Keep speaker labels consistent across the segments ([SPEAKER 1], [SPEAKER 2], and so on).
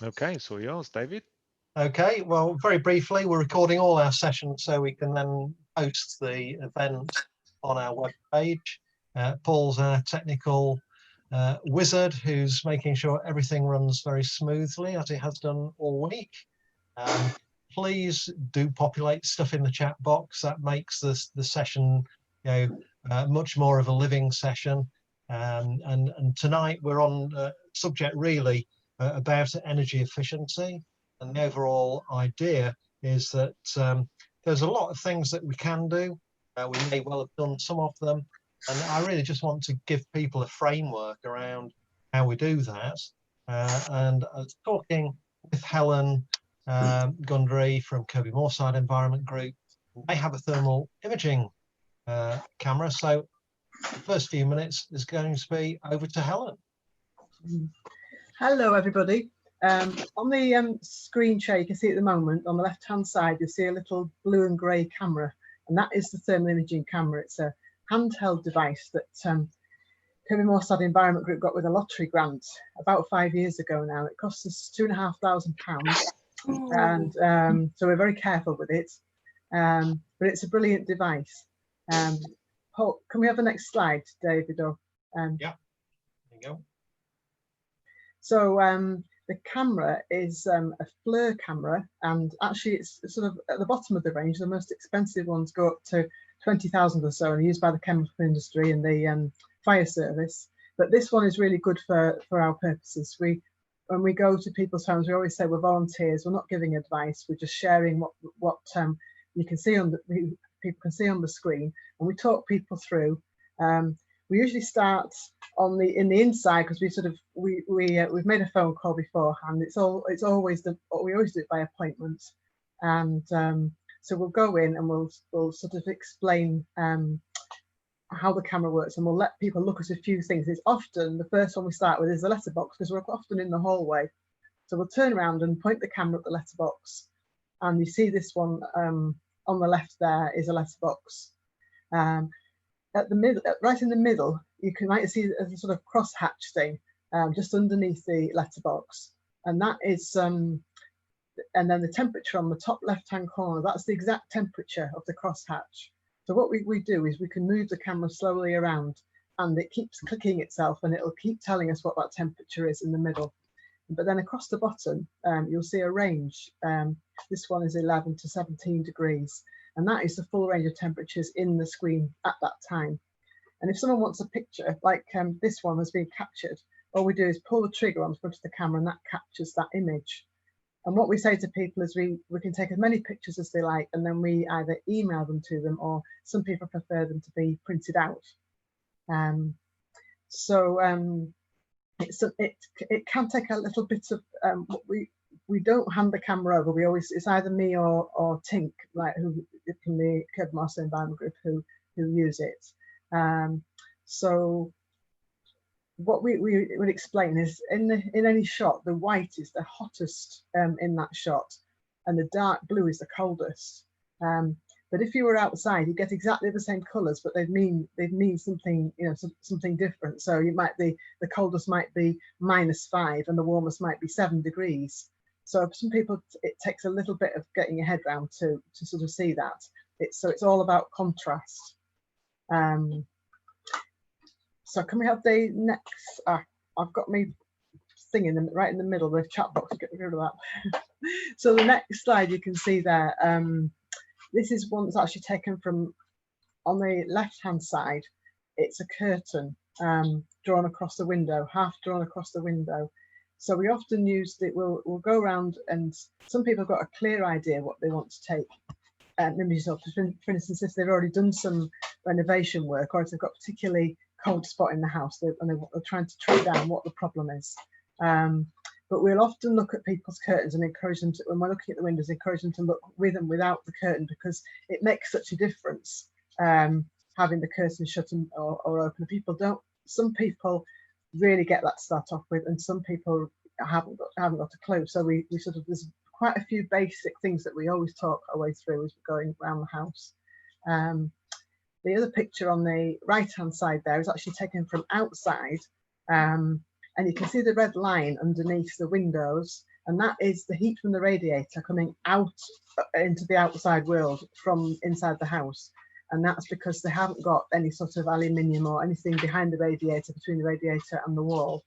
[SPEAKER 1] Okay, so yours, David.
[SPEAKER 2] Okay, well, very briefly, we're recording all our sessions so we can then post the event on our web page. Paul's our technical wizard who's making sure everything runs very smoothly as it has done all week. Please do populate stuff in the chat box. That makes the session, much more of a living session. And tonight we're on a subject really about energy efficiency. And the overall idea is that there's a lot of things that we can do. We may well have done some of them. And I really just want to give people a framework around how we do that. And I was talking with Helen Gundry from Kirby Moorside Environment Group. They have a thermal imaging camera. So the first few minutes is going to be over to Helen.
[SPEAKER 3] Hello, everybody. On the screen share you can see at the moment, on the left hand side you see a little blue and grey camera, and that is the thermal imaging camera. It's a handheld device that Kirby Moorside Environment Group got with a lottery grant about 5 years ago now. It cost us £2,500, and so we're very careful with it, but it's a brilliant device. Paul, can we have the next slide, David? Or
[SPEAKER 2] yeah, there you go.
[SPEAKER 3] So the camera is a FLIR camera, and actually it's sort of at the bottom of the range. The most expensive ones go up to 20,000 or so and are used by the chemical industry and the fire service. But this one is really good for our purposes. When we go to people's homes, we always say we're volunteers. We're not giving advice. We're just sharing what you can see on people can see on the screen, and we talk people through. We usually start on in the inside because we've made a phone call beforehand. We always do it by appointment, and so we'll go in and we'll sort of explain how the camera works, and we'll let people look at a few things. It's often the first one we start with is the letterbox, because we're often in the hallway. So we'll turn around and point the camera at the letterbox, and you see this one on the left there is a letterbox. At the middle, right in the middle, you might see a sort of crosshatch thing just underneath the letterbox, and that is and then the temperature on the top left-hand corner. That's the exact temperature of the crosshatch. So what we do is we can move the camera slowly around, and it keeps clicking itself, and it'll keep telling us what that temperature is in the middle. But then across the bottom, you'll see a range. This one is 11 to 17 degrees. And that is the full range of temperatures in the screen at that time. And if someone wants a picture, like this one has been captured, all we do is pull the trigger on the front of the camera, and that captures that image. And what we say to people is we can take as many pictures as they like, and then we either email them to them, or some people prefer them to be printed out. It can take a little bit of we don't hand the camera over. It's either me or Tink, right, who from the Kirby Moorside Environment Group who use it. So what we would explain is in any shot, the white is the hottest in that shot, and the dark blue is the coldest. But if you were outside, you get exactly the same colours, but they'd mean something, something different. So the coldest might be -5, and the warmest might be 7 degrees. So for some people, it takes a little bit of getting your head around to sort of see that. It's all about contrast. So can we have the next? I've got me thing right in the middle, the chat box. Get rid of that. So the next slide you can see there. This is one that's actually taken from on the left-hand side. It's a curtain drawn across the window, half drawn across the window. So we often use that. We'll go around, and some people have got a clear idea what they want to take images of. For instance, if they've already done some renovation work, or if they've got a particularly cold spot in the house, and they're trying to track down what the problem is. But we'll often look at people's curtains and encourage them to, when we're looking at the windows, encourage them to look with and without the curtain, because it makes such a difference having the curtain shut or open. Some people really get that to start off with, and some people haven't got a clue. So we sort of, there's quite a few basic things that we always talk our way through as we're going around the house. The other picture on the right hand side there is actually taken from outside. and you can see the red line underneath the windows, and that is the heat from the radiator coming out into the outside world from inside the house. And that's because they haven't got any sort of aluminium or anything behind the radiator, between the radiator and the wall.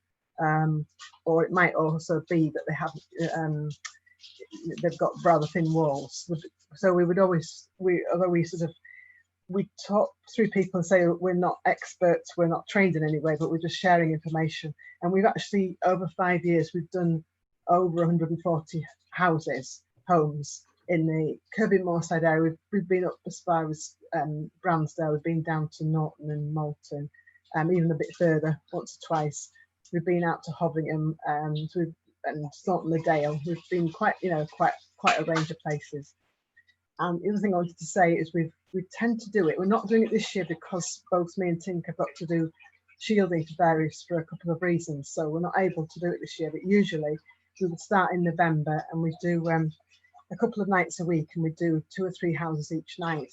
[SPEAKER 3] Or it might also be that they haven't, they've got rather thin walls. So we would always, although we talk through people and say we're not experts, we're not trained in any way, but we're just sharing information. And we've actually, over 5 years, we've done over 140 homes in the Kirby Moorside area. We've been up as far as Bransdale, we've been down to Norton and Malton, even a bit further, once or twice. We've been out to Hovingham and Thornton-le-Dale. We've been quite a range of places. And the other thing I wanted to say is we tend to do it. We're not doing it this year because both me and Tink have got to do shielding for a couple of reasons. So we're not able to do it this year, but usually we would start in November and we do a couple of nights a week, and we do 2 or 3 houses each night.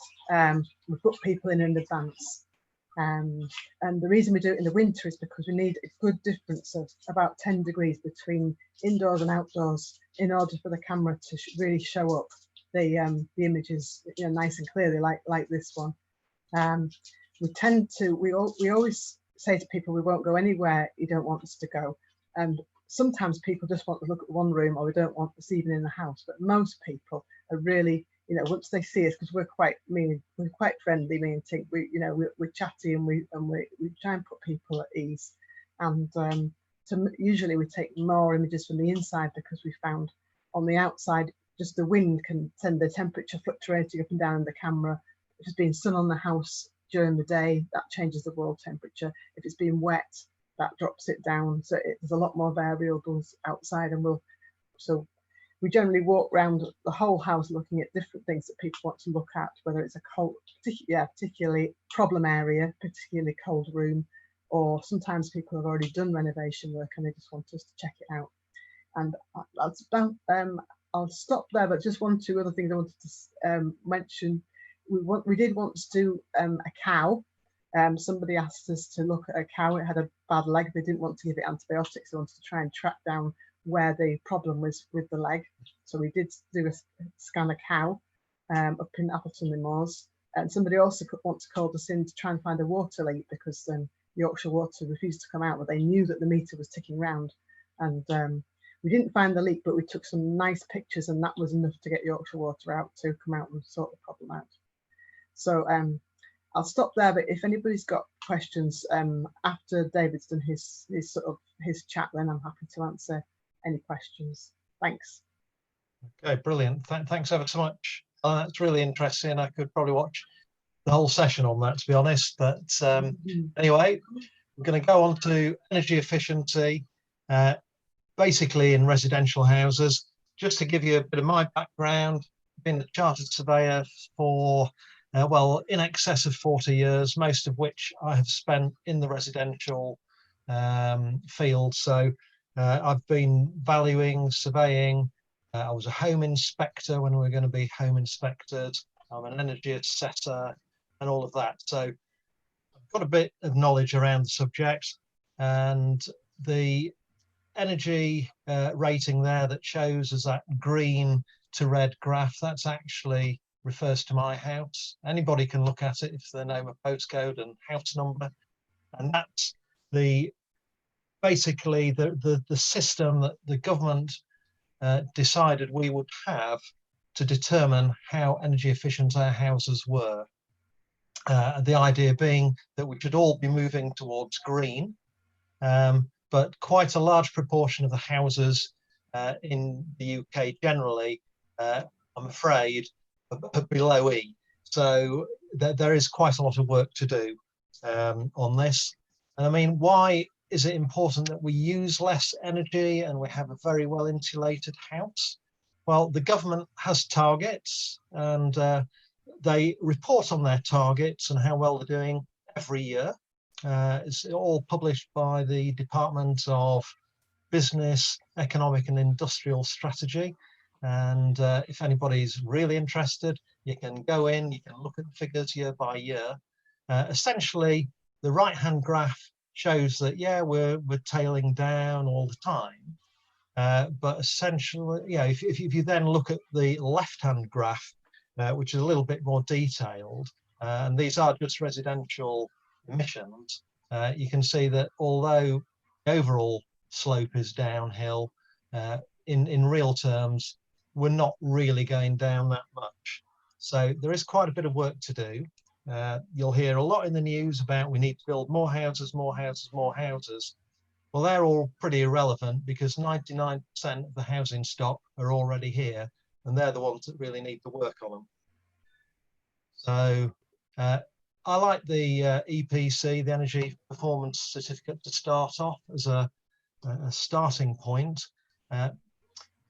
[SPEAKER 3] We put people in advance. And the reason we do it in the winter is because we need a good difference of about 10 degrees between indoors and outdoors in order for the camera to really show up the images, nice and clearly, like this one. We always say to people, we won't go anywhere you don't want us to go. And sometimes people just want to look at one room, or we don't want this even in the house. But most people are really, once they see us, because we're quite friendly, me and Tink, we're chatty, and we try and put people at ease. And so usually we take more images from the inside, because we found on the outside, just the wind can send the temperature fluctuating up and down in the camera. If it's been sun on the house during the day, that changes the wall temperature. If it's been wet, that drops it down. So there's a lot more variables outside, and so we generally walk around the whole house looking at different things that people want to look at, whether it's a particularly problem area, particularly cold room, or sometimes people have already done renovation work and they just want us to check it out. And I'll stop there, but just 1 or 2 other things I wanted to mention. We did once do a cow. Somebody asked us to look at a cow. It had a bad leg. They didn't want to give it antibiotics. They wanted to try and track down where the problem was with the leg. So we did do a scan a cow up in Appleton-le-Moors. And somebody also once called us in to try and find a water leak, because Yorkshire Water refused to come out, but they knew that the meter was ticking round. And we didn't find the leak, but we took some nice pictures, and that was enough to get Yorkshire Water out to come out and sort the problem out. So I'll stop there, but if anybody's got questions after David's done his chat, then I'm happy to answer any questions. Thanks.
[SPEAKER 2] Okay, brilliant. Thanks ever so much. That's really interesting. I could probably watch the whole session on that, to be honest. But anyway, we're going to go on to energy efficiency, basically in residential houses. Just to give you a bit of my background, I've been a chartered surveyor for well, in excess of 40 years, most of which I have spent in the residential field. So I've been valuing, surveying. I was a home inspector when we were going to be home inspected. I'm an energy assessor and all of that. So I've got a bit of knowledge around the subject, and the energy rating there that shows as that green to red graph, that's actually refers to my house. Anybody can look at it if they know my postcode and house number, and that's basically the system that the government decided we would have to determine how energy efficient our houses were. The idea being that we should all be moving towards green, but quite a large proportion of the houses in the UK generally, I'm afraid, are below E. So there is quite a lot of work to do on this. And I mean, why is it important that we use less energy and we have a very well insulated house? Well, the government has targets, and they report on their targets and how well they're doing every year. It's all published by the Department of Business, Economic and Industrial Strategy. And if anybody's really interested, you can go in, you can look at the figures year by year. Essentially, the right-hand graph shows that, yeah, we're tailing down all the time. But essentially, yeah, if you then look at the left-hand graph, which is a little bit more detailed, and these are just residential emissions, you can see that although the overall slope is downhill, in real terms, we're not really going down that much. So there is quite a bit of work to do. You'll hear a lot in the news about we need to build more houses, more houses, more houses. Well, they're all pretty irrelevant because 99% of the housing stock are already here, and they're the ones that really need to work on them. So I like the EPC, the Energy Performance Certificate, to start off as a starting point.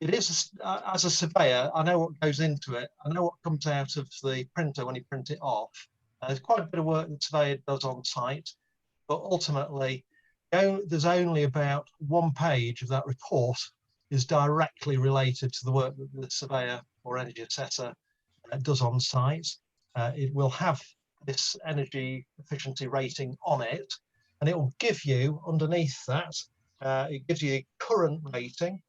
[SPEAKER 2] It is, as a surveyor, I know what goes into it. I know what comes out of the printer when you print it off. There's quite a bit of work the surveyor does on site, but ultimately, there's only about 1 page of that report is directly related to the work that the surveyor or energy assessor does on site. It will have this energy efficiency rating on it, and it will give you underneath that, it gives you a current rating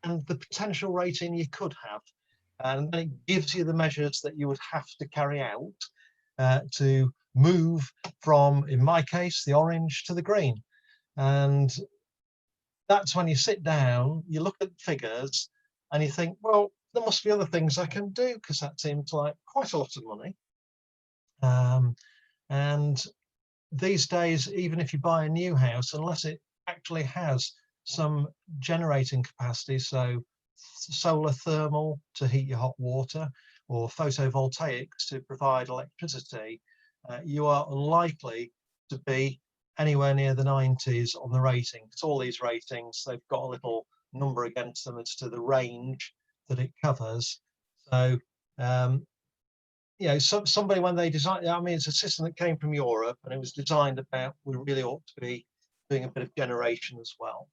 [SPEAKER 2] and the potential rating you could have. And then it gives you the measures that you would have to carry out to move from, in my case, the orange to the green. And that's when you sit down, you look at the figures and you think, well, there must be other things I can do, because that seems like quite a lot of money. And these days, even if you buy a new house, unless it actually has some generating capacity, so solar thermal to heat your hot water or photovoltaics to provide electricity, you are unlikely to be anywhere near the 90s on the rating. Because all these ratings, they've got a little number against them as to the range that it covers. So you know, somebody, when they designed, I mean, it's a system that came from Europe, and it was designed about, we really ought to be doing a bit of generation as well.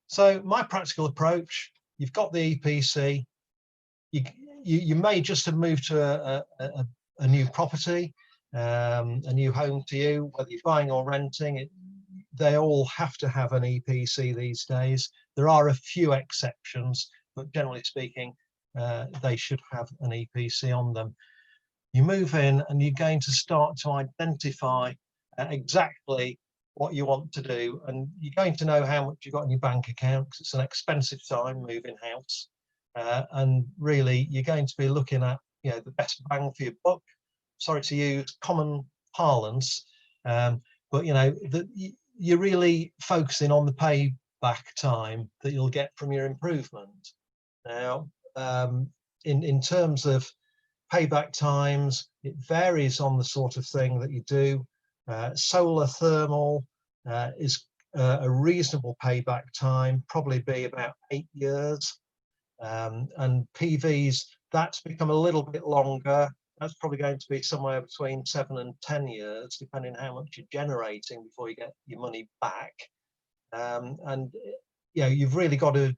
[SPEAKER 2] So my practical approach, you've got the EPC, you may just have moved to a new property, a new home to you, whether you're buying or renting. They all have to have an EPC these days. There are a few exceptions, but generally speaking, they should have an EPC on them. You move in and you're going to start to identify exactly what you want to do, and you're going to know how much you've got in your bank account, because it's an expensive time moving house, and really you're going to be looking at, you know, the best bang for your buck. Sorry to use common parlance, but you know that you're really focusing on the payback time that you'll get from your improvement. Now, in terms of payback times, it varies on the sort of thing that you do. Solar thermal is a reasonable payback time, probably be about 8 years. And PVs, that's become a little bit longer. That's probably going to be somewhere between 7 and 10 years, depending on how much you're generating before you get your money back. And you know, you've really got to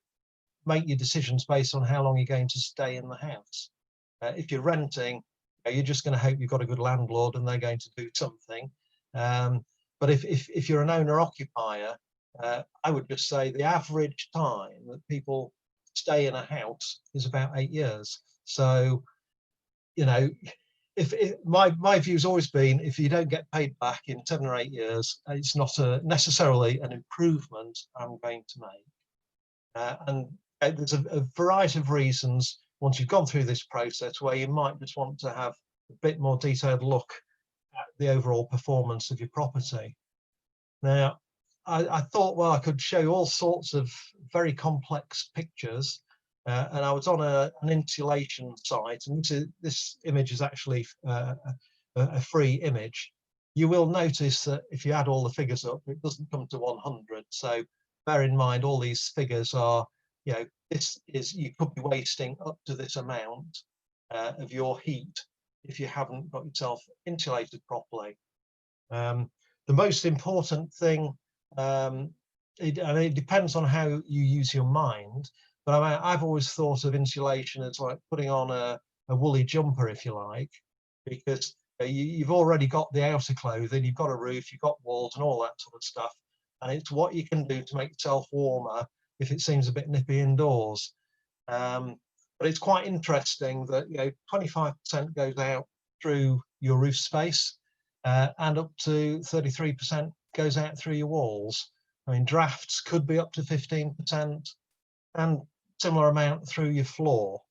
[SPEAKER 2] make your decisions based on how long you're going to stay in the house. If you're renting, you're just going to hope you've got a good landlord and they're going to do something. But if you're an owner occupier, I would just say the average time that people stay in a house is about 8 years. So, you know, if my view's always been, if you don't get paid back in 7 or 8 years, it's not necessarily an improvement I'm going to make. And there's a variety of reasons once you've gone through this process where you might just want to have a bit more detailed look at the overall performance of your property. Now, I thought, well, I could show you all sorts of very complex pictures, and I was on an insulation site, and this image is actually a free image. You will notice that if you add all the figures up, it doesn't come to 100. So bear in mind, all these figures are, you know, this is, you could be wasting up to this amount of your heat if you haven't got yourself insulated properly. The most important thing, it depends on how you use your mind, but I've always thought of insulation as like putting on a woolly jumper, if you like, because you've already got the outer clothing, you've got a roof, you've got walls and all that sort of stuff. And it's what you can do to make yourself warmer if it seems a bit nippy indoors. But it's quite interesting that 25% goes out through your roof space, and up to 33% goes out through your walls. I mean, drafts could be up to 15%, and similar amount through your floor.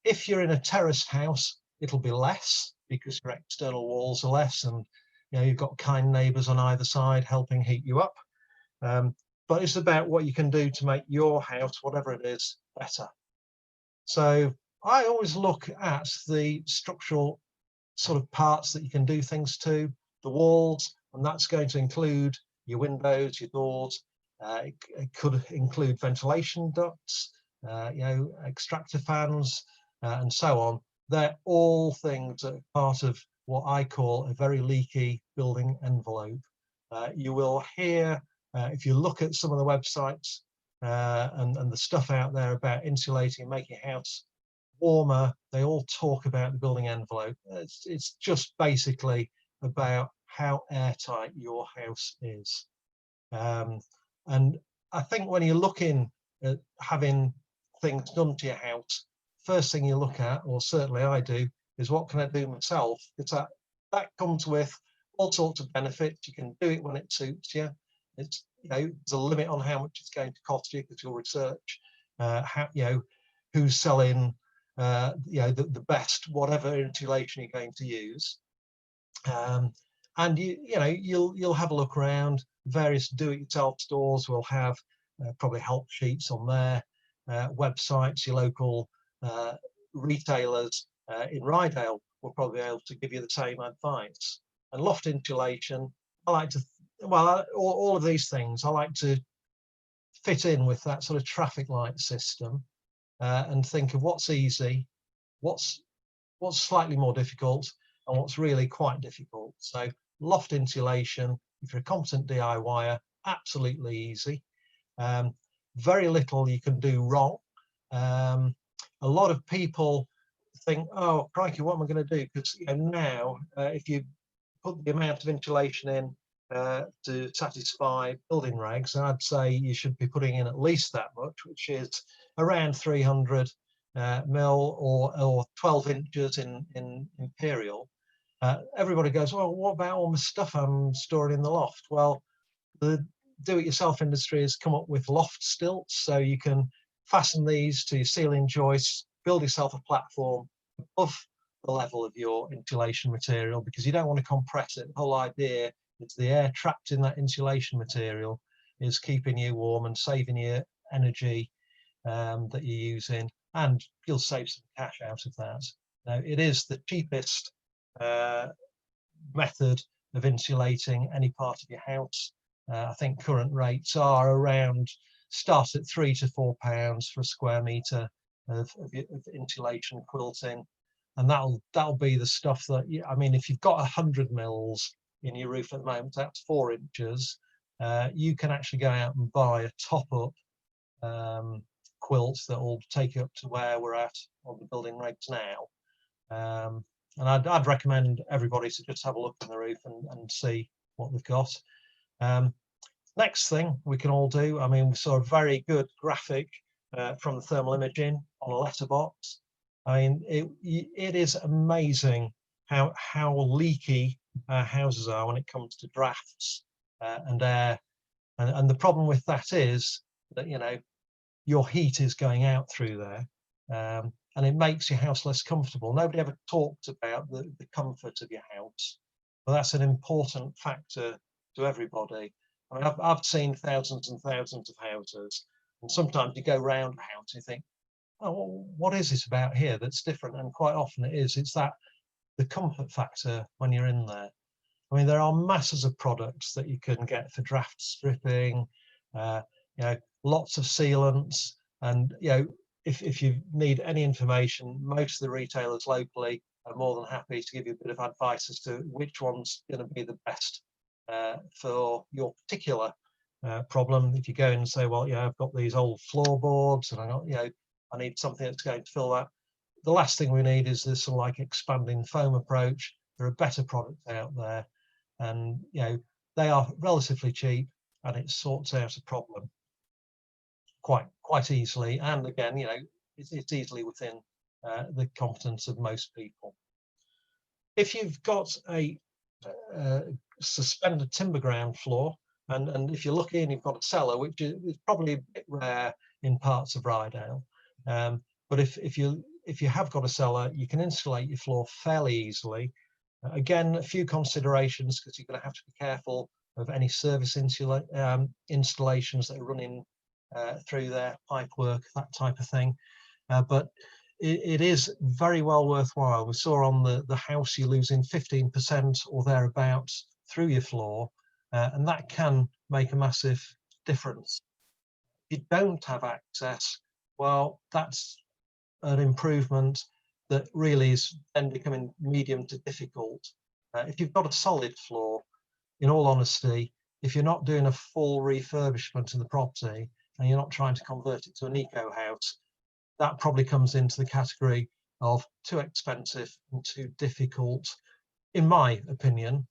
[SPEAKER 2] If you're in a terraced house, it'll be less because your external walls are less, and you've got kind neighbours on either side helping heat you up. But it's about what you can do to make your house, whatever it is, better. So I always look at the structural sort of parts that you can do things to, the walls, and that's going to include your windows, your doors. It could include ventilation ducts, extractor fans, and so on. They're all things that are part of what I call a very leaky building envelope. You will hear, if you look at some of the websites and the stuff out there about insulating and making a house warmer, they all talk about the building envelope. It's just basically about how airtight your house is. And I think when you're looking at having things done to your house, first thing you look at, or certainly I do, is what can I do myself? Because that comes with all sorts of benefits. You can do it when it suits you. It's there's a limit on how much it's going to cost you because you'll research who's selling the best whatever insulation you're going to use, and you'll have a look around. Various do-it-yourself stores will have probably help sheets on their websites. Your local retailers in Ryedale will probably be able to give you the same advice. And Loft Insulation, I like to, all of these things, I like to fit in with that sort of traffic light system and think of what's easy, what's slightly more difficult, and what's really quite difficult. So Loft Insulation, if you're a competent DIYer, absolutely easy. Very little you can do wrong. A lot of people think, oh crikey, what am I going to do? Because now if you put the amount of insulation in to satisfy building regs, I'd say you should be putting in at least that much, which is around 300 mil or 12 inches in imperial. Everybody goes, well, what about all the stuff I'm storing in the loft? Well, the do-it-yourself industry has come up with loft stilts, so you can fasten these to your ceiling joists, build yourself a platform above the level of your insulation material, because you don't want to compress it. The whole idea is the air trapped in that insulation material is keeping you warm and saving you energy that you're using, and you'll save some cash out of that. Now, it is the cheapest method of insulating any part of your house. I think current rates are around, start at £3 to £4 for a square metre of insulation quilting, and that'll be the stuff that I mean, if you've got 100 mils in your roof at the moment, that's 4 inches. You can actually go out and buy a top-up quilt that will take you up to where we're at on the building regs now. And I'd recommend everybody to just have a look on the roof and see what they've got. Next thing we can all do, I mean, we saw a very good graphic from the thermal imaging on a letterbox. I mean, it is amazing how leaky our houses are when it comes to drafts and air. And the problem with that is that, your heat is going out through there. And it makes your house less comfortable. Nobody ever talked about the comfort of your house, but that's an important factor to everybody. I mean, I've seen thousands and thousands of houses, and sometimes you go round a house and you think, oh, well, what is it about here that's different? And quite often it's that the comfort factor when you're in there. I mean, there are masses of products that you can get for draft stripping, lots of sealants, and if you need any information, most of the retailers locally are more than happy to give you a bit of advice as to which one's going to be the best for your particular problem. If you go in and say, well, I've got these old floorboards and I need something that's going to fill that. The last thing we need is this sort of like expanding foam approach. there are better products out there, and they are relatively cheap, and it sorts out a problem quite easily. And again, it's easily within the competence of most people. If you've got a suspended timber ground floor, and if you're lucky and you've got a cellar, which is probably a bit rare in parts of Ryedale, but if you have got a cellar, you can insulate your floor fairly easily. Again, a few considerations, because you're going to have to be careful of any service installations that are running through there, pipe work, that type of thing. But it is very well worthwhile. We saw on the house you're losing 15% or thereabouts through your floor, and that can make a massive difference. If you don't have access, well, that's an improvement that really is then becoming medium to difficult. If you've got a solid floor, in all honesty, if you're not doing a full refurbishment of the property and you're not trying to convert it to an eco house, that probably comes into the category of too expensive and too difficult, in my opinion.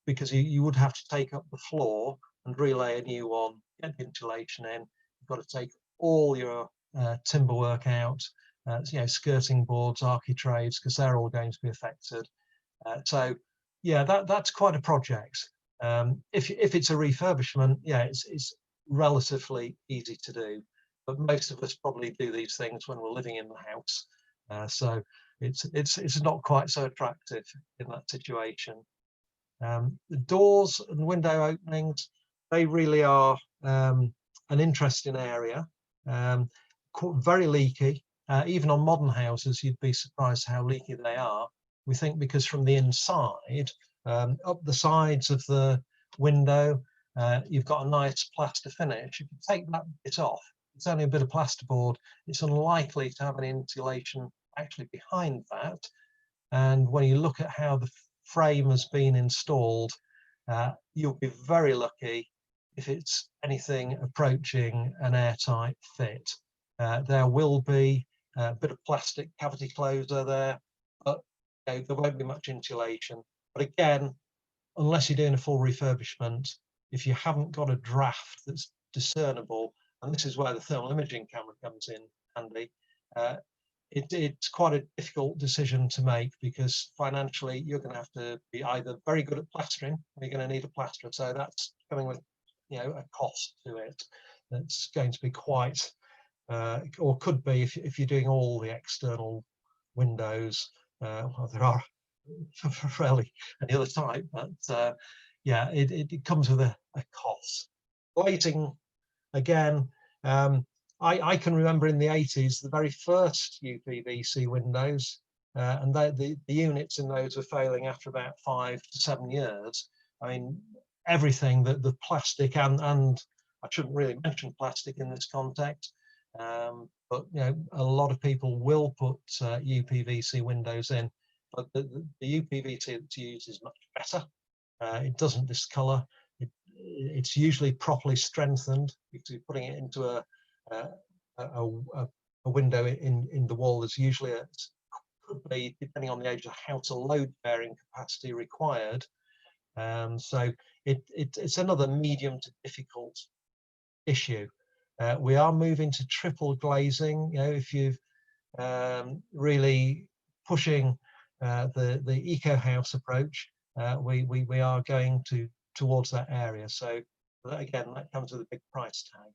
[SPEAKER 2] Because you would have to take up the floor and relay a new one, get the insulation in. You've got to take all your timber work out, skirting boards, architraves, because they're all going to be affected. So yeah, that's quite a project. If it's a refurbishment, it's relatively easy to do, but most of us probably do these things when we're living in the house, so it's not quite so attractive in that situation. The doors and window openings, they really are an interesting area. Very leaky. Even on modern houses, you'd be surprised how leaky they are. We think because from the inside, up the sides of the window, you've got a nice plaster finish. If you take that bit off, it's only a bit of plasterboard. It's unlikely to have any insulation actually behind that. And when you look at how the frame has been installed, you'll be very lucky if it's anything approaching an airtight fit. There will be a bit of plastic cavity closer there, but there won't be much insulation. But again, unless you're doing a full refurbishment, if you haven't got a draft that's discernible, and this is where the thermal imaging camera comes in handy, it's quite a difficult decision to make, because financially you're going to have to be either very good at plastering, or you're going to need a plasterer. So that's coming with a cost to it that's going to be quite or could be, if you're doing all the external windows. Well, there are fairly any other type, but yeah, it comes with a cost. Glazing, again, I can remember in the 80s the very first UPVC windows, and the units in those were failing after about 5 to 7 years. I mean, everything, the plastic, and I shouldn't really mention plastic in this context, but a lot of people will put UPVC windows in, but the UPVC that's used is much better. It doesn't discolor. It's usually properly strengthened, because you're putting it into a window in the wall. There's usually could be, depending on the age of the house, a load bearing capacity required. So it's another medium to difficult issue. We are moving to triple glazing. If you've really pushing the eco house approach, we are going towards that area. So again, that comes with a big price tag.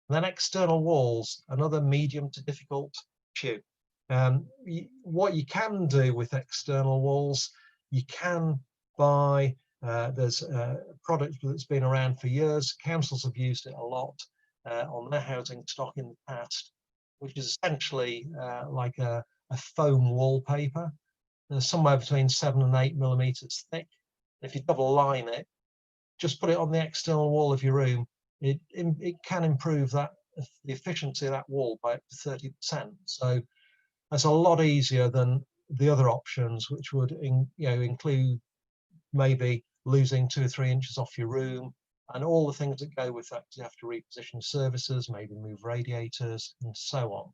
[SPEAKER 2] And then external walls, another medium to difficult issue. What you can do with external walls, you can buy, there's a product that's been around for years. Councils have used it a lot on their housing stock in the past, which is essentially like a foam wallpaper. There's somewhere between 7 and 8 millimeters thick. If you double line it, just put it on the external wall of your room, it can improve the efficiency of that wall by up to 30%. So that's a lot easier than the other options, which would include maybe losing 2 or 3 inches off your room, and all the things that go with that. You have to reposition services, maybe move radiators, and so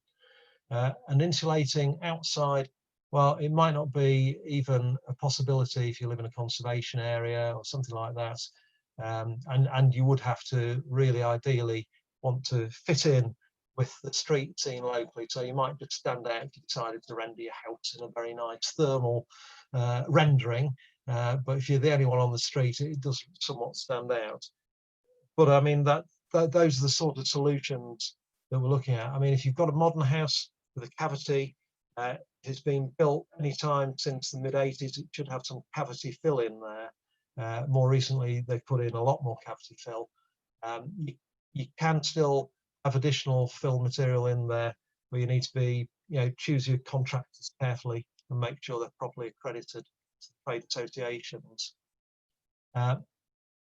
[SPEAKER 2] on. And insulating outside well, it might not be even a possibility if you live in a conservation area or something like that. And you would have to really ideally want to fit in with the street scene locally. So you might just stand out if you decided to render your house in a very nice thermal rendering. But if you're the only one on the street, it does somewhat stand out. But I mean, those are the sort of solutions that we're looking at. I mean, if you've got a modern house with a cavity, it's been built any time since the mid-80s, it should have some cavity fill in there. More recently, they've put in a lot more cavity fill. You can still have additional fill material in there, where you need to be, choose your contractors carefully and make sure they're properly accredited to the trade associations.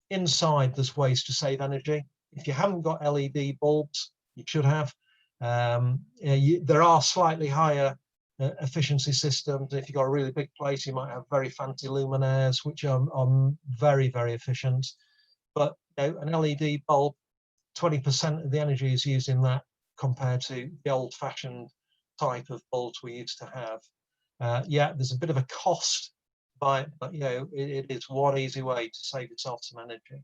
[SPEAKER 2] Inside, there's ways to save energy. If you haven't got LED bulbs, you should have. There are slightly higher efficiency systems. If you've got a really big place, you might have very fancy luminaires, which are very, very efficient. But an LED bulb, 20% of the energy is used in that, compared to the old-fashioned type of bulbs we used to have. Yeah, there's a bit of a cost by it, but it is one easy way to save yourself some energy.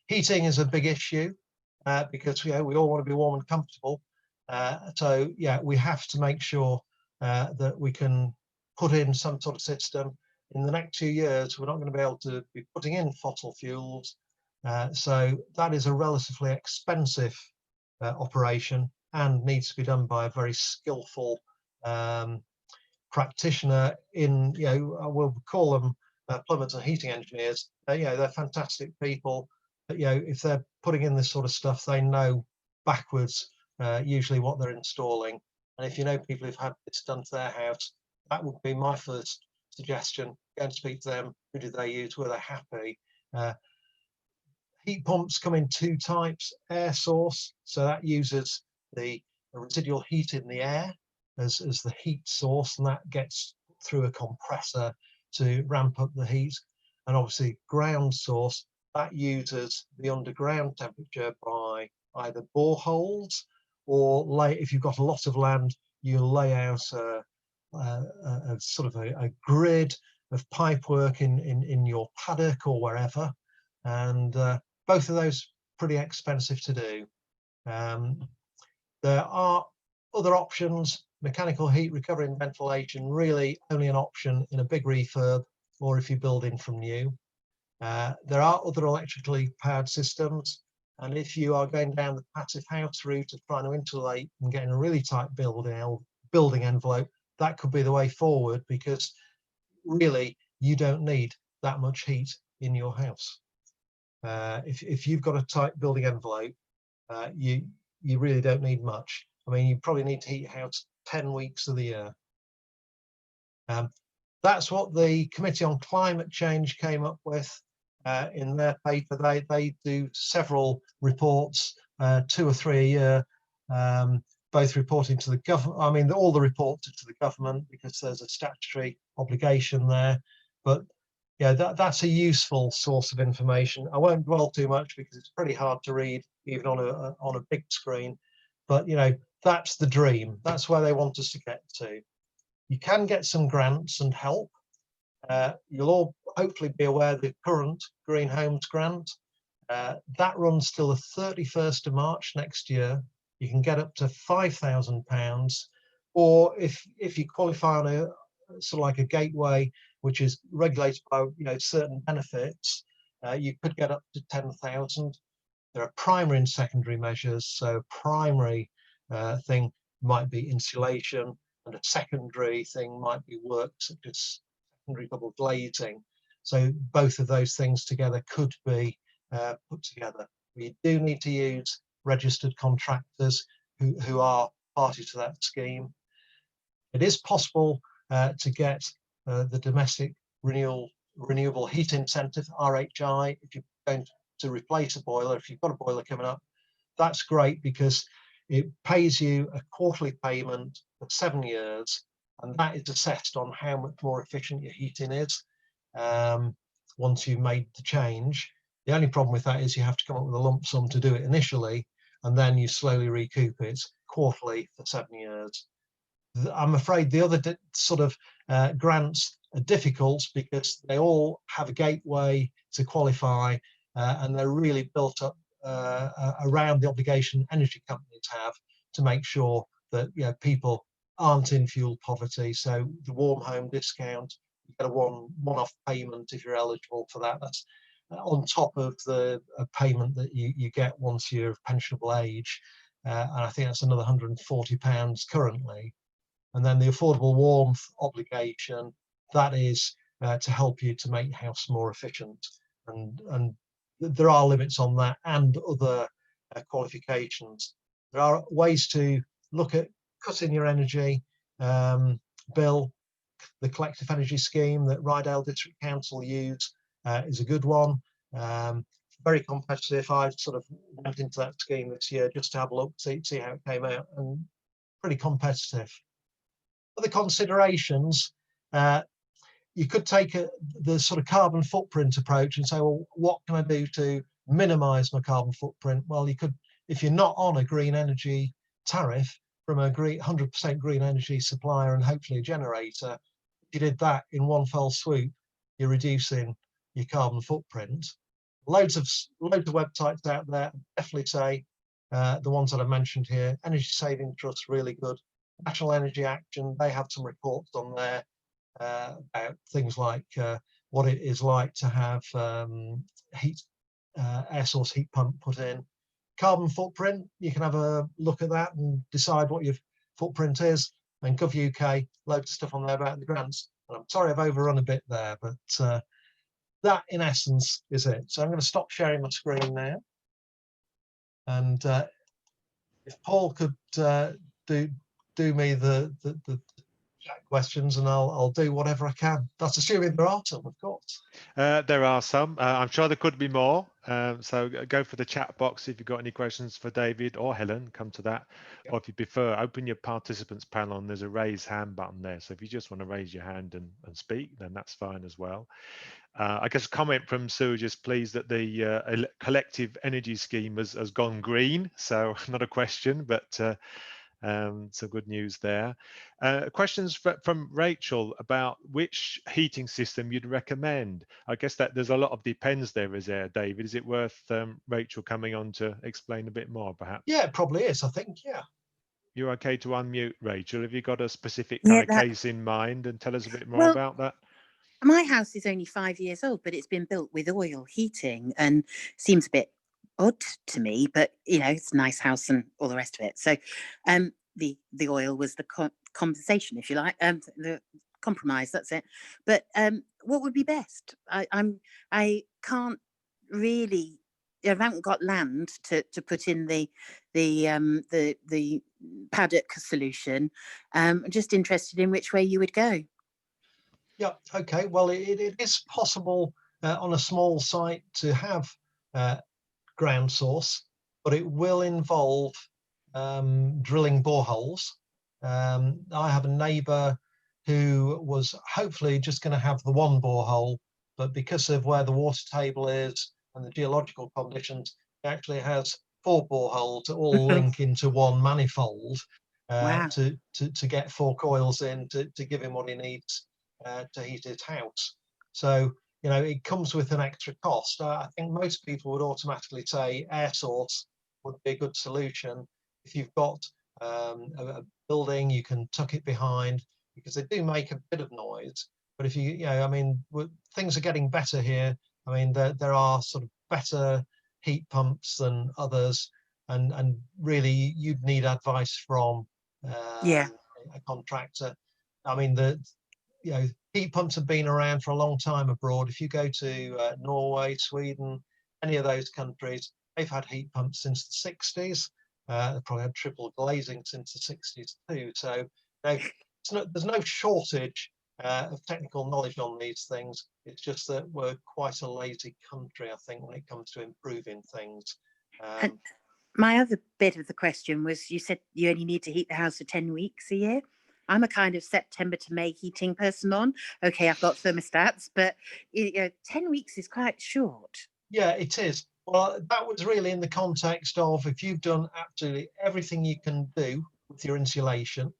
[SPEAKER 2] Heating is a big issue because we all want to be warm and comfortable. So yeah, we have to make sure that we can put in some sort of system. In the next 2 years, we're not going to be able to be putting in fossil fuels. So that is a relatively expensive operation and needs to be done by a very skillful practitioner in, we'll call them plumbers and heating engineers. They're fantastic people, but if they're putting in this sort of stuff, they know backwards usually what they're installing. And if you know people who've had this done to their house, that would be my first suggestion. Go and speak to them. Who do they use? Were they happy? Heat pumps come in 2 types. Air source, so that uses the residual heat in the air as the heat source, and that gets through a compressor to ramp up the heat. And obviously ground source, that uses the underground temperature by either boreholes or if you've got a lot of land, you lay out a sort of a grid of pipework in your paddock or wherever. And both of those pretty expensive to do. There are other options. Mechanical heat recovery and ventilation, really only an option in a big refurb or if you're building from new. There are other electrically powered systems, and if you are going down the passive house route of trying to insulate and getting a really tight building envelope, that could be the way forward, because really you don't need that much heat in your house. If you've got a tight building envelope, you really don't need much. I mean, you probably need to heat your house 10 weeks of the year. That's what the Committee on Climate Change came up with in their paper. They do several reports, 2 or 3 a year, both reporting to the government. I mean, all the reports are to the government because there's a statutory obligation there. But yeah, that's a useful source of information. I won't dwell too much because it's pretty hard to read even on a big screen. But that's the dream. That's where they want us to get to. You can get some grants and help. You'll all hopefully be aware of the current Green Homes grant. That runs till the 31st of March next year. You can get up to £5,000, or if you qualify on a sort of like a gateway, which is regulated by certain benefits, you could get up to 10,000. There are primary and secondary measures. So primary thing might be insulation, and a secondary thing might be work such as secondary double glazing. So both of those things together could be put together. We do need to use registered contractors who are party to that scheme. It is possible to get the domestic renewable heat incentive, RHI, if you're going to replace a boiler. If you've got a boiler coming up, that's great because it pays you a quarterly payment for 7 years, and that is assessed on how much more efficient your heating is once you've made the change. The only problem with that is you have to come up with a lump sum to do it initially, and then you slowly recoup it quarterly for 7 years. I'm afraid the other sort of grants are difficult because they all have a gateway to qualify, and they're really built up around the obligation energy companies have to make sure that people aren't in fuel poverty. So the warm home discount, you get a one-off payment if you're eligible for that. That's on top of the payment that you get once you're of pensionable age, and I think that's another £140 currently. And then the affordable warmth obligation, that is to help you to make your house more efficient, and there are limits on that and other qualifications. There are ways to look at cutting your energy bill. The collective energy scheme that Ryedale District Council use is a good one. Very competitive. I sort of went into that scheme this year just to have a look, see how it came out, and pretty competitive. Other considerations, you could take the sort of carbon footprint approach and say, well, what can I do to minimize my carbon footprint? Well, you could, if you're not on a green energy tariff from a 100% green energy supplier and hopefully a generator, if you did that in one fell swoop, you're reducing your carbon footprint. Loads of websites out there, definitely say the ones that I mentioned here. Energy Saving Trust, really good. National Energy Action, they have some reports on there about things like what it is like to have air source heat pump put in. Carbon footprint, you can have a look at that and decide what your footprint is. And Gov UK, loads of stuff on there about the grants. And I'm sorry I've overrun a bit there, but that in essence is it. So I'm going to stop sharing my screen now. And if Paul could do me the chat questions, and I'll do whatever I can. That's assuming there are some, of course.
[SPEAKER 1] There are some. I'm sure there could be more. So go for the chat box if you've got any questions for David or Helen. Come to that. Yep. Or if you prefer, open your participants panel and there's a raise hand button there. So if you just want to raise your hand and speak, then that's fine as well. I guess a comment from Sue, just pleased that the collective energy scheme has gone green. So not a question, but some good news there. Questions from Rachel about which heating system you'd recommend. I guess that there's a lot of depends there, is there, David? Is it worth Rachel coming on to explain a bit more, perhaps?
[SPEAKER 2] Yeah, it probably is, I think, yeah.
[SPEAKER 1] You're okay to unmute, Rachel? Have you got a specific kind of case in mind, and tell us a bit more about that?
[SPEAKER 4] My house is only 5 years old, but it's been built with oil heating and seems a bit odd to me, but it's a nice house and all the rest of it. So the oil was the compensation, if you like, the compromise, that's it. But what would be best? I can't really, I haven't got land to put in the paddock solution. I'm just interested in which way you would go.
[SPEAKER 2] Yeah, okay. Well, it is possible on a small site to have ground source, but it will involve drilling boreholes. I have a neighbour who was hopefully just going to have the one borehole, but because of where the water table is and the geological conditions, he actually has 4 boreholes that all link into one manifold
[SPEAKER 4] Wow.
[SPEAKER 2] to get 4 coils in to give him what he needs to heat his house. So it comes with an extra cost. I think most people would automatically say air source would be a good solution. If you've got a building, you can tuck it behind, because they do make a bit of noise. But if things are getting better here. I mean, there are sort of better heat pumps than others, and really you'd need advice from a contractor. I mean, heat pumps have been around for a long time abroad. If you go to Norway, Sweden, any of those countries, they've had heat pumps since the 60s. They've probably had triple glazing since the 60s too. So there's no shortage of technical knowledge on these things. It's just that we're quite a lazy country, I think, when it comes to improving things.
[SPEAKER 4] And my other bit of the question was, you said you only need to heat the house for 10 weeks a year. I'm a kind of September to May heating person on. Okay, I've got thermostats, but 10 weeks is quite short.
[SPEAKER 2] Yeah, it is. Well, that was really in the context of if you've done absolutely everything you can do with your insulation,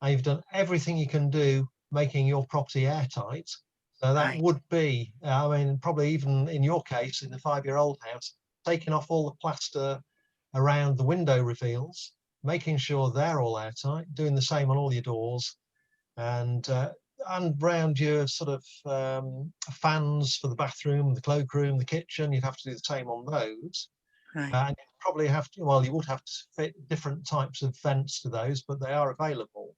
[SPEAKER 2] and you've done everything you can do making your property airtight. So that
[SPEAKER 4] Right.
[SPEAKER 2] would be, I mean, probably even in your case, in the 5-year-old house, taking off all the plaster around the window reveals, making sure they're all airtight, doing the same on all your doors, and around your sort of fans for the bathroom, the cloakroom, the kitchen, you'd have to do the same on those.
[SPEAKER 4] Right.
[SPEAKER 2] And you probably have to, well, you would have to fit different types of vents to those, but they are available.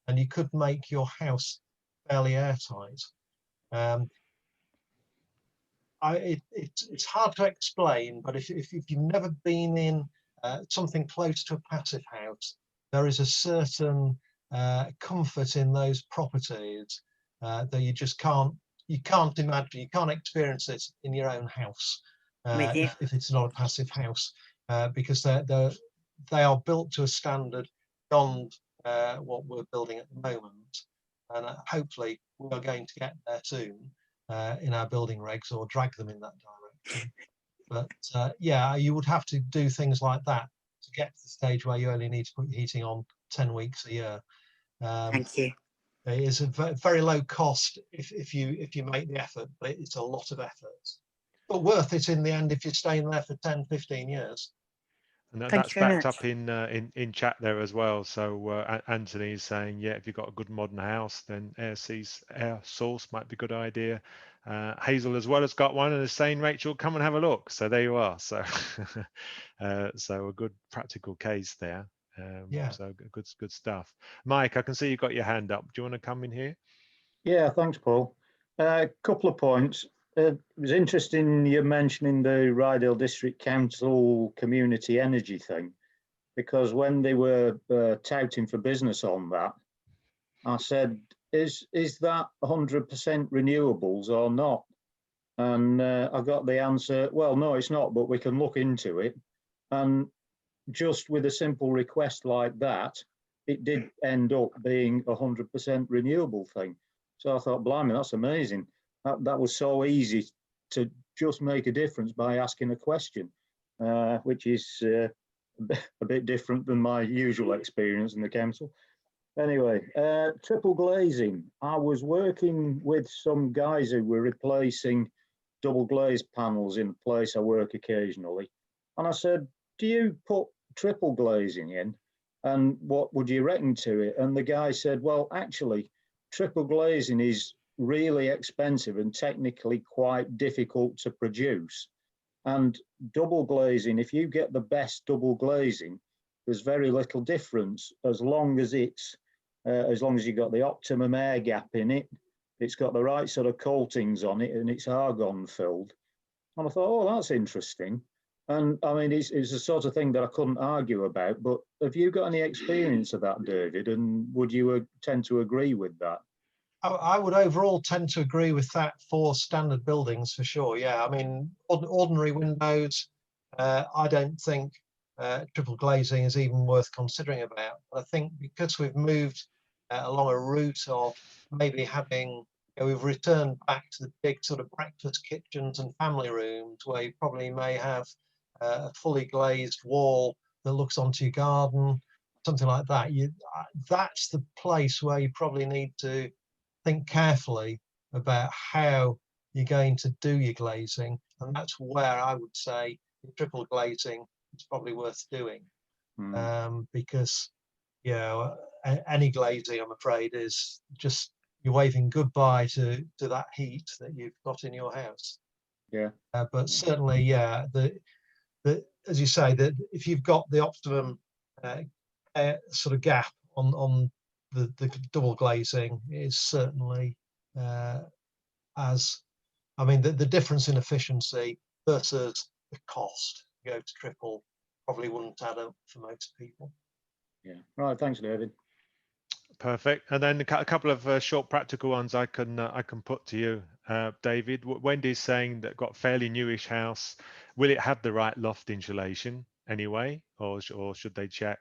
[SPEAKER 2] And you could make your house fairly airtight. It's hard to explain, but if you've never been in something close to a passive house, there is a certain comfort in those properties that you just can't imagine, you can't experience it in your own house if it's not a passive house, because they are built to a standard beyond what we're building at the moment, and hopefully we are going to get there soon in our building regs, or drag them in that direction. But yeah, you would have to do things like that to get to the stage where you only need to put your heating on 10 weeks a year.
[SPEAKER 4] Thank you.
[SPEAKER 2] It is a very low cost if you make the effort, but it's a lot of effort. But worth it in the end if you're staying there for 10, 15 years.
[SPEAKER 1] And
[SPEAKER 4] Thank
[SPEAKER 1] that's
[SPEAKER 4] you very
[SPEAKER 1] backed
[SPEAKER 4] much.
[SPEAKER 1] up in chat there as well. So Anthony is saying, yeah, if you've got a good modern house, then air source might be a good idea. Hazel as well has got one and is saying, Rachel, come and have a look. So there you are. So so a good practical case there.
[SPEAKER 2] Yeah.
[SPEAKER 1] So good stuff. Mike, I can see you've got your hand up. Do you want to come in here?
[SPEAKER 5] Yeah, thanks, Paul. A couple of points. It was interesting you mentioning the Ryedale District Council community energy thing, because when they were touting for business on that, I said, is that 100% renewables or not? And I got the answer, well, no, it's not, but we can look into it. And just with a simple request like that, it did end up being 100% renewable thing. So I thought, blimey, that's amazing. That was so easy to just make a difference by asking a question, which is a bit different than my usual experience in the council. Anyway, triple glazing. I was working with some guys who were replacing double glazed panels in the place I work occasionally. And I said, do you put triple glazing in? And what would you reckon to it? And the guy said, well, actually, triple glazing is really expensive and technically quite difficult to produce. And double glazing, if you get the best double glazing, there's very little difference as long as you've got the optimum air gap in it, it's got the right sort of coatings on it, and it's argon filled. And I thought, oh, that's interesting. And I mean, it's the sort of thing that I couldn't argue about. But have you got any experience of that, David? And would you tend to agree with that?
[SPEAKER 2] I would overall tend to agree with that for standard buildings, for sure. Yeah, I mean, ordinary windows, I don't think triple glazing is even worth considering about. But I think because we've moved along a route of maybe having, we've returned back to the big sort of breakfast kitchens and family rooms where you probably may have a fully glazed wall that looks onto your garden, something like that. That's the place where you probably need to think carefully about how you're going to do your glazing, and that's where I would say triple glazing is probably worth doing. Because any glazing, I'm afraid, is just you're waving goodbye to that heat that you've got in your house.
[SPEAKER 5] Yeah.
[SPEAKER 2] But certainly, yeah, as you say, that if you've got the optimum sort of gap on the double glazing, is certainly the difference in efficiency versus the cost to go to triple probably wouldn't add up for most people.
[SPEAKER 5] Yeah. Right. Thanks, David.
[SPEAKER 1] Perfect. And then a couple of short practical ones I can put to you, David. Wendy's saying that got fairly newish house. Will it have the right loft insulation anyway, or should they check?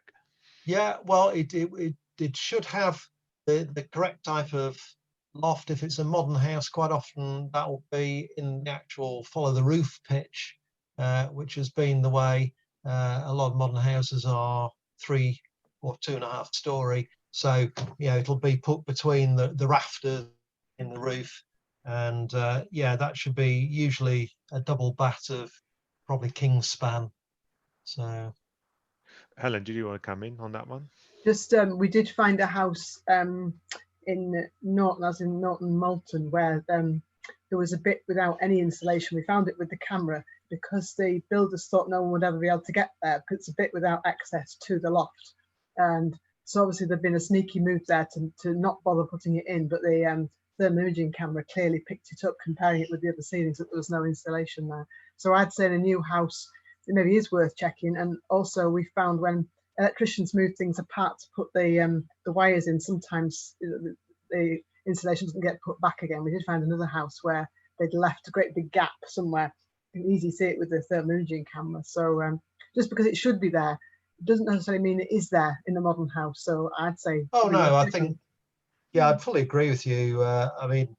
[SPEAKER 2] Yeah, well, it should have the correct type of loft. If it's a modern house, quite often that will be in the actual follow the roof pitch, which has been the way a lot of modern houses are 3 or 2.5 story. So, you know, it'll be put between the rafters in the roof. And yeah, that should be usually a double batt of probably king span. So,
[SPEAKER 1] Helen, do you want to come in on that one?
[SPEAKER 3] Just we did find a house in Norton, as in Norton Malton, where there was a bit without any insulation. We found it with the camera because the builders thought no one would ever be able to get there because it's a bit without access to the loft. And so obviously there'd been a sneaky move there to not bother putting it in, but the thermal imaging camera clearly picked it up, comparing it with the other ceilings, that there was no insulation there. So I'd say in a new house, it maybe is worth checking. And also we found when electricians move things apart to put the wires in, sometimes the insulation doesn't get put back again. We did find another house where they'd left a great big gap somewhere. You can easily see it with the thermal imaging camera. So just because it should be there, it doesn't necessarily mean it is there in the modern house. So I'd say.
[SPEAKER 2] oh no, I think, yeah, I'd fully agree with you. I mean,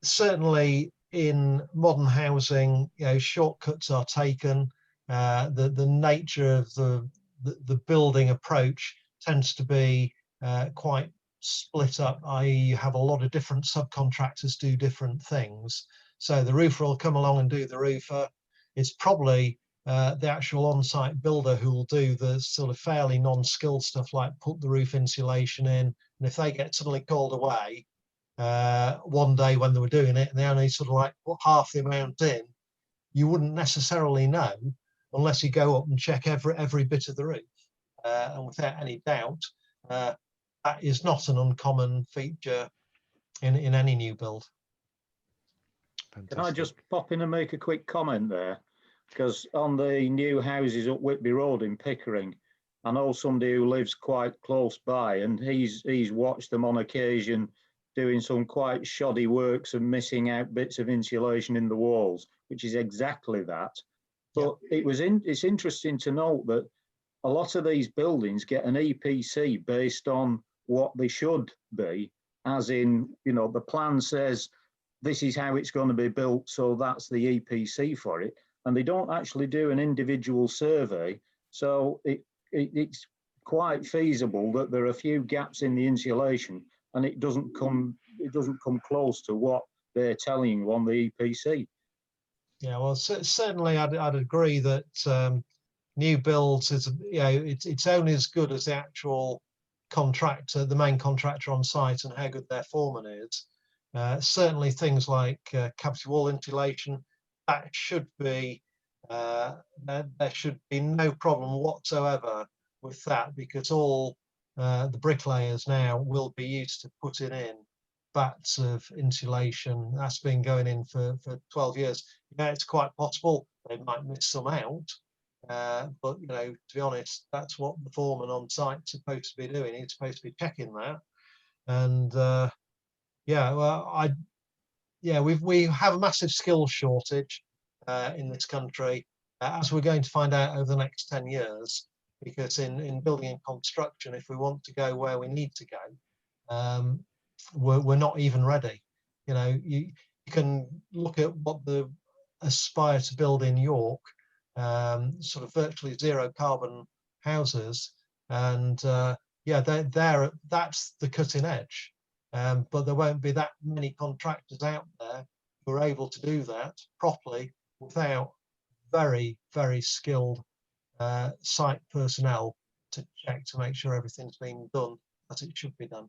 [SPEAKER 2] certainly in modern housing, you know, shortcuts are taken. The nature of the building approach tends to be quite split up, i.e. you have a lot of different subcontractors do different things. So the roofer will come along and do the roofer. It's probably the actual on-site builder who will do the sort of fairly non-skilled stuff like put the roof insulation in. And if they get suddenly called away one day when they were doing it and they only sort of like put half the amount in, you wouldn't necessarily know unless you go up and check every bit of the roof. And without any doubt, that is not an uncommon feature in any new build.
[SPEAKER 5] Can I just pop in and make a quick comment there? Because on the new houses up Whitby Road in Pickering, I know somebody who lives quite close by, and he's watched them on occasion doing some quite shoddy works and missing out bits of insulation in the walls, which is exactly that. But yeah, it's interesting to note that a lot of these buildings get an EPC based on what they should be, as in, you know, the plan says this is how it's going to be built, so that's the EPC for it. And they don't actually do an individual survey. So it's quite feasible that there are a few gaps in the insulation and it doesn't come close to what they're telling you on the EPC.
[SPEAKER 2] Yeah, well, certainly I'd agree that new builds is, you know, it's only as good as the actual contractor, the main contractor on site, and how good their foreman is. Certainly things like cavity wall insulation, that should be, there should be no problem whatsoever with that, because all the bricklayers now will be used to putting in bats of insulation. That's been going in for 12 years. Yeah, it's quite possible they might miss some out, but you know, to be honest, that's what the foreman on site's supposed to be doing. He's supposed to be checking that. And yeah, well, we have a massive skills shortage in this country, as we're going to find out over the next 10 years, because in building and construction, if we want to go where we need to go, we're not even ready. You know, you can look at what the aspire to build in York, sort of virtually zero carbon houses, and yeah, that's the cutting edge. But there won't be that many contractors out there who are able to do that properly without very, very skilled site personnel to check to make sure everything's being done as it should be done.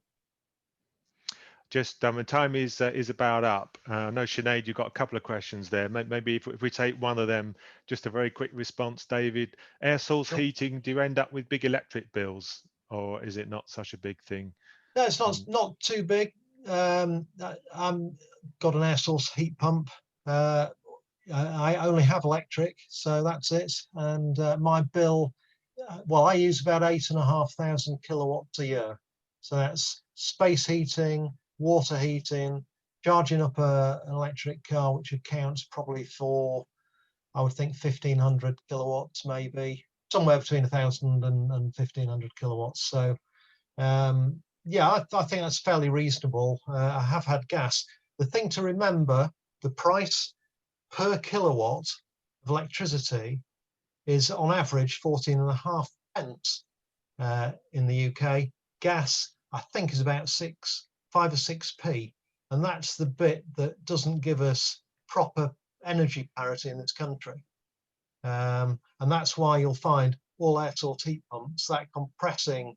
[SPEAKER 1] Just time is about up. I know Sinead, you've got a couple of questions there. Maybe if we take one of them, just a very quick response, David. Air source heating, do you end up with big electric bills, or is it not such a big thing?
[SPEAKER 2] No, it's not too big. I've got an air source heat pump. I only have electric, so that's it. And my bill, well, I use about 8,500 kilowatts a year. So that's space heating, water heating, charging up an electric car, which accounts probably for, I would think, 1,500 kilowatts, maybe somewhere between 1,000 and 1,500 kilowatts. So yeah, I think that's fairly reasonable. I have had gas. The thing to remember, the price per kilowatt of electricity is on average 14.5 pence in the UK. gas, I think, is about 5 or 6p, and that's the bit that doesn't give us proper energy parity in this country. And that's why you'll find all air source heat pumps, that compressing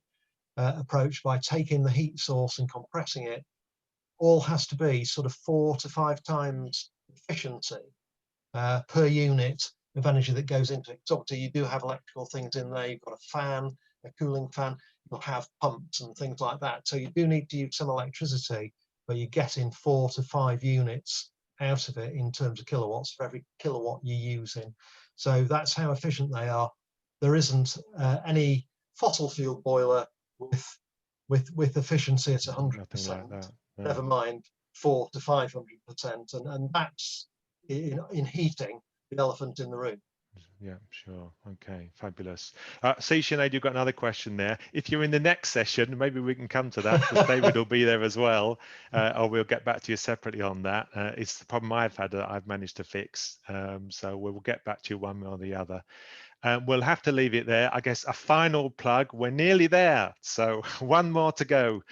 [SPEAKER 2] approach by taking the heat source and compressing it, all has to be sort of 4 to 5 times efficiency per unit of energy that goes into it. So obviously you do have electrical things in there, you've got a fan, a cooling fan, you'll have pumps and things like that. So you do need to use some electricity, but you're getting 4 to 5 units out of it in terms of kilowatts for every kilowatt you're using. So that's how efficient they are. There isn't any fossil fuel boiler with efficiency at 100%.
[SPEAKER 1] Like that. No.
[SPEAKER 2] Never mind 400 to 500%, and that's in heating the elephant in the room.
[SPEAKER 1] Yeah, sure. Okay, fabulous. See, Sinead, you've got another question there. If you're in the next session, maybe we can come to that because David will be there as well, or we'll get back to you separately on that. It's the problem I've had that I've managed to fix. So we'll get back to you one way or the other. We'll have to leave it there. I guess a final plug. We're nearly there. So one more to go.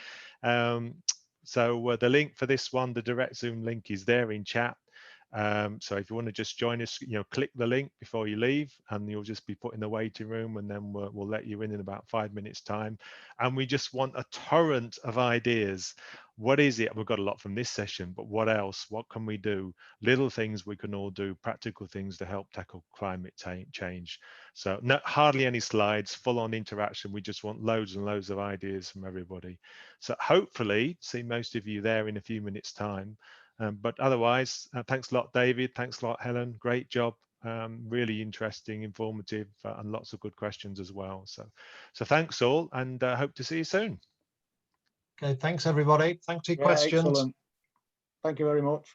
[SPEAKER 1] So the link for this one, the direct Zoom link, is there in chat. So if you want to just join us, click the link before you leave, and you'll just be put in the waiting room, and then we'll let you in about 5 minutes time. And we just want a torrent of ideas. What is it? We've got a lot from this session, but what else? What can we do? Little things we can all do, practical things to help tackle climate change. So hardly any slides, full on interaction. We just want loads and loads of ideas from everybody. So hopefully see most of you there in a few minutes time. But otherwise, thanks a lot, David. Thanks a lot, Helen. Great job. Really interesting, informative, and lots of good questions as well. So thanks all, and hope to see you soon.
[SPEAKER 2] Okay, thanks everybody. Thanks for your questions.
[SPEAKER 5] Excellent. Thank you very much.